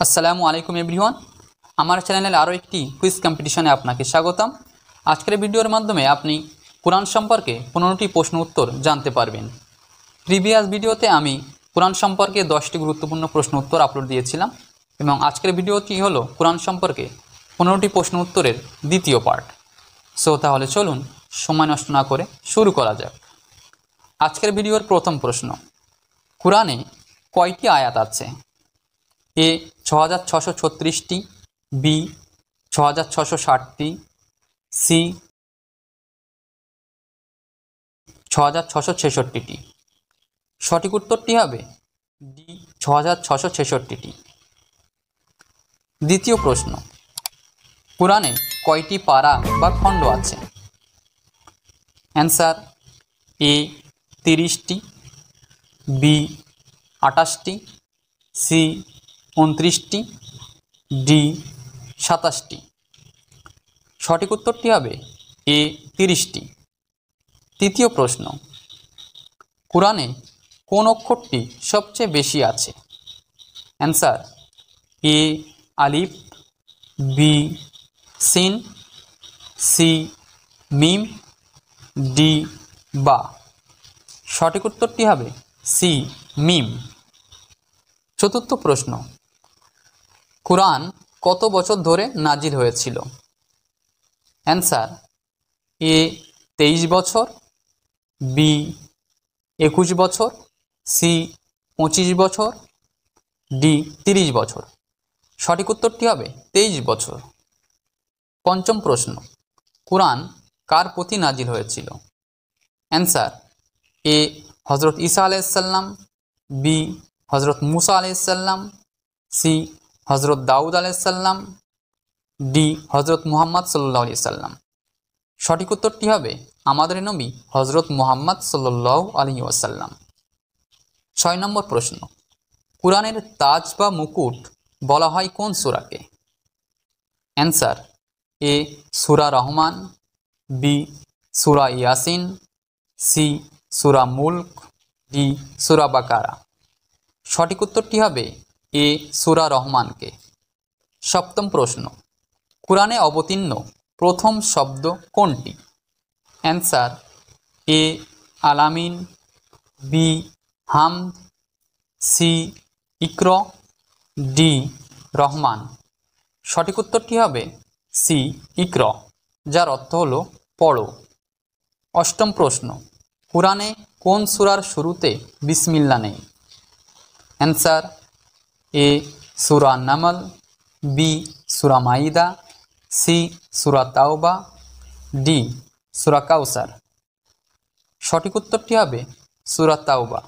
আসসালামু আলাইকুম এভরিওয়ান, আমার চ্যানেলে আরও একটি কুইজ কম্পিটিশনে আপনাকে স্বাগতম। আজকের ভিডিওর মাধ্যমে আপনি কোরআন সম্পর্কে 15টি প্রশ্ন উত্তর জানতে পারবেন। প্রিভিয়াস ভিডিওতে আমি কোরআন সম্পর্কে 10টি গুরুত্বপূর্ণ প্রশ্ন উত্তর আপলোড দিয়েছিলাম এবং আজকের ভিডিওটি হলো কোরআন সম্পর্কে 15টি প্রশ্ন উত্তরের দ্বিতীয় পার্ট। তাহলে চলুন সময় নষ্ট না করে শুরু করা যাক। আজকের ভিডিওর প্রথম প্রশ্ন, কোরআনে কয়টি আয়াত আছে? এ 6636টি, বি 6660টি, সি 6666টি। সঠিক উত্তরটি হবে ডি 6666টি। দ্বিতীয় প্রশ্ন, কোরআনে কয়টি পারা বা খণ্ড আছে? অ্যান্সার এ 30টি, বি 28টি, সি 29টি, ডি 27টি। সঠিক উত্তরটি হবে এ 30টি। তৃতীয় প্রশ্ন, কোরআনে কোন অক্ষরটি সবচেয়ে বেশি আছে? অ্যান্সার এ আলিফ, বি সিন, সি মিম, ডি বা। সঠিক উত্তরটি হবে সি মিম। চতুর্থ প্রশ্ন, কোরআন কত বছর ধরে নাজিল হয়েছিল? অ্যান্সার এ 23 বছর, বি 21 বছর, সি 25 বছর, ডি 30 বছর। সঠিক উত্তরটি হবে 23 বছর। পঞ্চম প্রশ্ন, কোরআন কার প্রতি নাজিল হয়েছিল? অ্যান্সার এ হজরত ঈসা আলাইহিসসালাম, বি হজরত মুসা আলাইহিসসালাম, সি হজরত দাউদ আলাইহিসসালাম, ডি হজরত মুহাম্মদ সাল্লাল্লাহু আলাইহি সাল্লাম। সঠিক উত্তরটি হবে আমাদের নবী হজরত মুহাম্মদ সাল্লাল্লাহু আলাইহি ওয়াসাল্লাম। 6 নম্বর প্রশ্ন, কোরআনের তাজ বা মুকুট বলা হয় কোন সূরাকে? অ্যান্সার এ সূরা রহমান, বি সূরা ইয়াসিন, সি সূরা মুলক, ডি সূরা বাকারা। সঠিক উত্তরটি হবে এ সূরা রহমানকে। সপ্তম প্রশ্ন, কোরআনে অবতীর্ণ প্রথম শব্দ কোনটি? অ্যান্সার এ আলামিন, বি হামদ, সি ইকর, ডি রহমান। সঠিক উত্তরটি হবে সি ইকর, যার অর্থ হলো পড়ো। অষ্টম প্রশ্ন, কোরআনে কোন সূরার শুরুতে বিসমিল্লাহ নেই? অ্যান্সার এ সূরা নামল, বি সূরা মাইদা, সি সূরা তাওবা, ডি সূরা কাউসার। সঠিক উত্তরটি হবে সূরা তাওবা।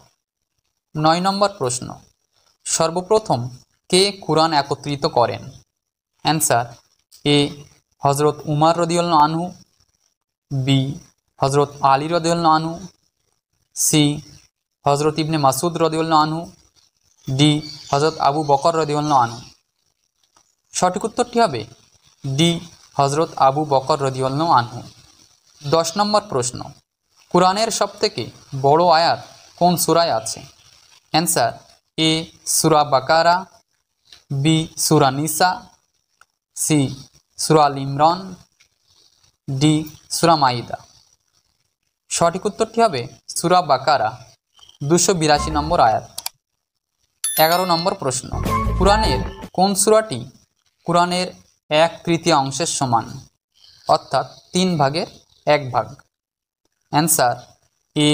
9 নম্বর প্রশ্ন, সর্বপ্রথম কে কুরআন একত্রিত করেন? অ্যান্সার এ হজরত উমর রাদিয়াল্লাহু আনহু, বি হজরত আলী রাদিয়াল্লাহু আনহু, সি হজরত ইবনে মাসুদ রাদিয়াল্লাহু আনহু, ডি হজরত আবু বকর রাদিয়াল্লাহু আনহু। সঠিক উত্তরটি হবে ডি হজরত আবু বকর রাদিয়াল্লাহু আনহু। 10 নম্বর প্রশ্ন, কোরআনের সবথেকে বড় আয়াত কোন সূরায় আছে? অ্যান্সার এ সূরা বাকারা, বি সূরা নিসা, সি সূরা আল ইমরান, ডি সূরা মাইদা। সঠিক উত্তরটি হবে সূরা বাকারা, 282 নম্বর আয়াত। 11 নম্বর প্রশ্ন, কোরআনের কোন সূরাটি কোরআনের 1/3 অংশের সমান, অর্থাৎ 3 ভাগের 1 ভাগ? অ্যান্সার এ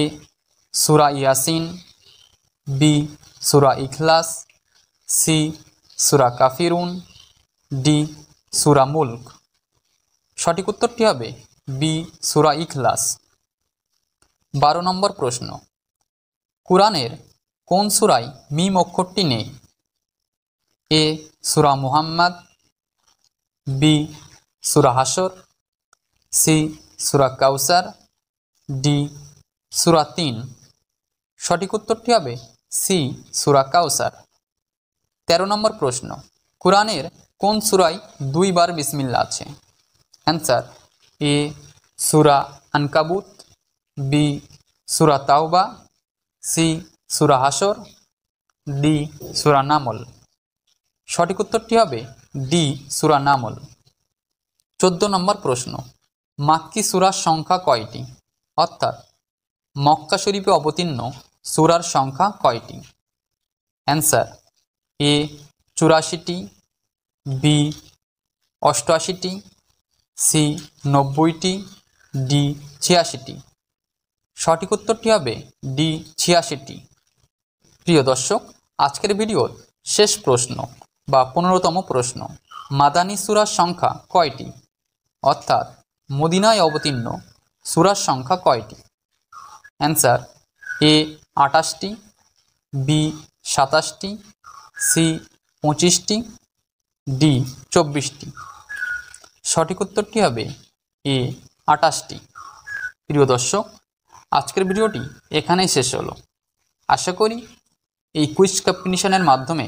সূরা ইয়াসিন, বি সূরা ইখলাস, সি সূরা কাফিরুন, ডি সূরা মুলক। সঠিক উত্তরটি হবে বি সূরা ইখলাস। 12 নম্বর প্রশ্ন, কোরআনের কোন সূরায় মিম অক্ষরটি নেই? এ সূরা মুহাম্মদ, বি সূরা হাশর, সি সূরা কাউসার, ডি সূরা 3। সঠিক উত্তরটি হবে সি সূরা কাউসার। 13 নম্বর প্রশ্ন, কোরআনের কোন সূরায় 2 বার বিসমিল্লাহ আছে? অ্যান্সার এ সূরা আনকাবুত, বি সূরা তাওবা, সি সূরা হাশর, ডি সূরা নামল। সঠিক উত্তরটি হবে ডি সূরা নামল। 14 নম্বর প্রশ্ন, মাক্কি সূরার সংখ্যা কয়টি? অর্থাৎ মক্কা শরীফে অবতীর্ণ সূরার সংখ্যা কয়টি? অ্যান্সার এ 84টি, বি 88টি, সি 90টি, ডি 86টি। সঠিক উত্তরটি হবে ডি 86টি। প্রিয় দর্শক, আজকের ভিডিওর শেষ প্রশ্ন বা 15তম প্রশ্ন, মাদানী সূরার সংখ্যা কয়টি? অর্থাৎ মদিনায় অবতীর্ণ সূরার সংখ্যা কয়টি? অ্যান্সার এ 28টি, বি 27টি, সি 25টি, ডি 24টি। সঠিক উত্তরটি হবে এ 28টি। প্রিয় দর্শক, আজকের ভিডিওটি এখানেই শেষ হলো। আশা করি এই কুইজ কম্পিটিশনের মাধ্যমে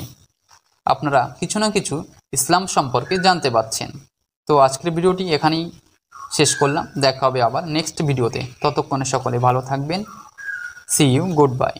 আপনারা কিছু না কিছু ইসলাম সম্পর্কে জানতে পারছেন। তো আজকের ভিডিওটি এখানেই শেষ করলাম। দেখা হবে আবার নেক্সট ভিডিওতে। ততক্ষণে সকলে ভালো থাকবেন। See you, good bye.